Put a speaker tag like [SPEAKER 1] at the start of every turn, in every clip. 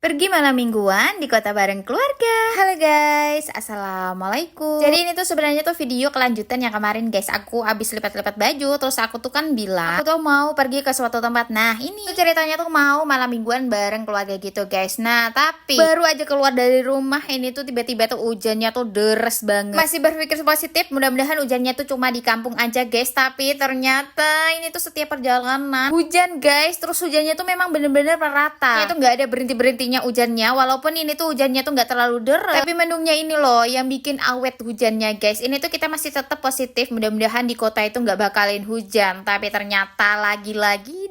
[SPEAKER 1] Pergi malam mingguan di kota bareng keluarga. Halo guys, assalamualaikum. Jadi ini tuh sebenarnya tuh video kelanjutan yang kemarin guys. Aku abis lipat-lipat baju, terus aku tuh kan bilang aku tuh mau pergi ke suatu tempat. Nah ini tuh ceritanya tuh mau malam mingguan bareng keluarga gitu guys. Nah tapi baru aja keluar dari rumah ini tuh tiba-tiba tuh hujannya tuh deres banget. Masih berpikir positif, mudah-mudahan hujannya tuh cuma di kampung aja guys. Tapi ternyata ini tuh setiap perjalanan hujan guys. Terus hujannya tuh memang bener-bener merata. Itu nggak ada berhenti-berhenti hujannya, walaupun ini tuh hujannya tuh nggak terlalu deras, tapi mendungnya ini loh yang bikin awet hujannya guys. Ini tuh kita masih tetap positif, mudah-mudahan di kota itu nggak bakalin hujan. Tapi ternyata lagi-lagi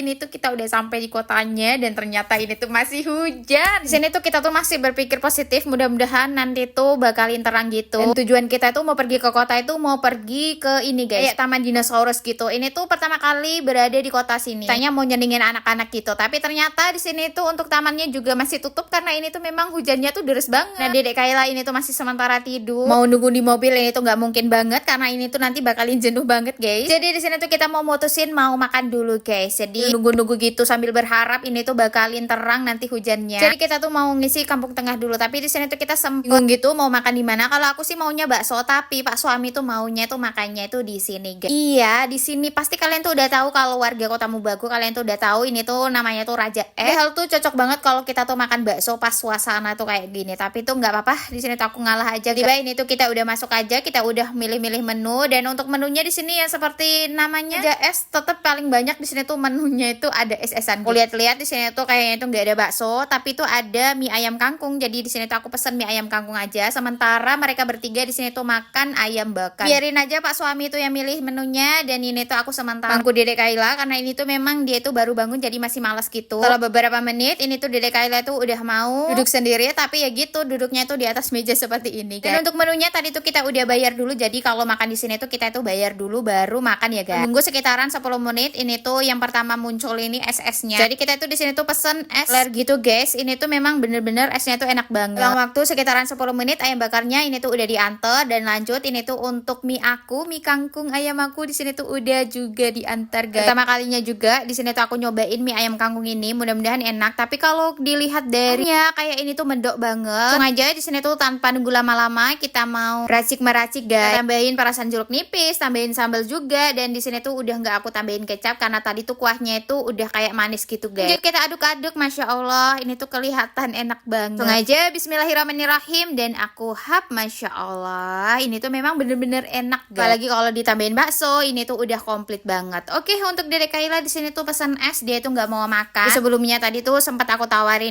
[SPEAKER 1] ini tuh kita udah sampai di kotanya dan ternyata ini tuh masih hujan. Di sini tuh kita tuh masih berpikir positif, mudah-mudahan nanti tuh bakalin terang gitu. Dan tujuan kita tuh mau pergi ke kota itu mau pergi ke ini guys, kayak taman dinosaurus gitu. Ini tuh pertama kali berada di kota sini. Tanya mau nyenengin anak-anak gitu, tapi ternyata di sini tuh untuk tamannya juga masih tutup karena ini tuh memang hujannya tuh deres banget. Nah dedek Kayla ini tuh masih sementara tidur, mau nunggu di mobil ini tuh nggak mungkin banget karena ini tuh nanti bakalin jenuh banget guys. Jadi di sini tuh kita mau mutusin mau makan dulu guys. Jadi nunggu-nunggu gitu sambil berharap ini tuh bakalin terang nanti hujannya. Jadi kita tuh mau ngisi kampung tengah dulu, tapi di sini tuh kita bingung gitu mau makan di mana. Kalau aku sih maunya bakso, tapi pak suami tuh maunya tuh makannya itu di sini guys. Iya di sini pasti kalian tuh udah tahu, kalau warga Kota Mubagu kalian tuh udah tahu ini tuh namanya tuh Raja Hal tuh cocok banget kalau kita tuh makan bakso pas suasana tuh kayak gini. Tapi tuh nggak apa-apa, di sini tuh aku ngalah aja. Tiba ini tuh kita udah masuk aja, kita udah milih-milih menu. Dan untuk menunya di sini ya seperti namanya aja es, tetap paling banyak di sini tuh menunya itu ada es-esan. Aku lihat-lihat di sini tuh kayaknya tuh nggak ada bakso, tapi tuh ada mie ayam kangkung. Jadi di sini tuh aku pesen mie ayam kangkung aja. Sementara mereka bertiga di sini tuh makan ayam bakar. Biarin aja pak suami tuh yang milih menunya, dan ini tuh aku sementara bangku dedek Kayla karena ini tuh memang dia tuh baru bangun jadi masih malas gitu. Kalau beberapa menit ini tuh dedek Kayla tuh udah mau duduk sendiri, tapi ya gitu duduknya tuh di atas meja seperti ini guys. Dan untuk menunya tadi tuh kita udah bayar dulu. Jadi kalau makan di sini tuh kita tuh bayar dulu baru makan ya guys. Tunggu sekitaran 10 menit. Ini tuh yang pertama muncul ini es-esnya. Jadi kita tuh di sini tuh pesen es ler gitu guys. Ini tuh memang bener-bener esnya tuh enak banget. Dalam waktu sekitaran 10 menit ayam bakarnya ini tuh udah diantar. Dan lanjut ini tuh untuk mie aku, mie kangkung ayam aku di sini tuh udah juga diantar guys. Pertama kalinya juga di sini tuh aku nyobain mie ayam kangkung ini. Mudah-mudahan enak. Tapi kalau dilihat dari kayak ini tuh mendok banget. Langsung aja di sini tuh tanpa nunggu lama-lama kita mau racik-meracik guys. Tambahin perasan jeruk nipis, tambahin sambal juga, dan di sini tuh udah nggak aku tambahin kecap karena tadi tuh kuahnya itu udah kayak manis gitu guys. Jadi kita aduk-aduk, masya Allah ini tuh kelihatan enak banget. Langsung aja bismillahirrahmanirrahim dan aku masya Allah ini tuh memang bener-bener enak guys. Apalagi kalau ditambahin bakso ini tuh udah komplit banget. Oke, untuk dedek Kayla di sini tuh pesan es, dia tuh nggak mau makan. Sebelumnya tadi tuh sempat aku tawarin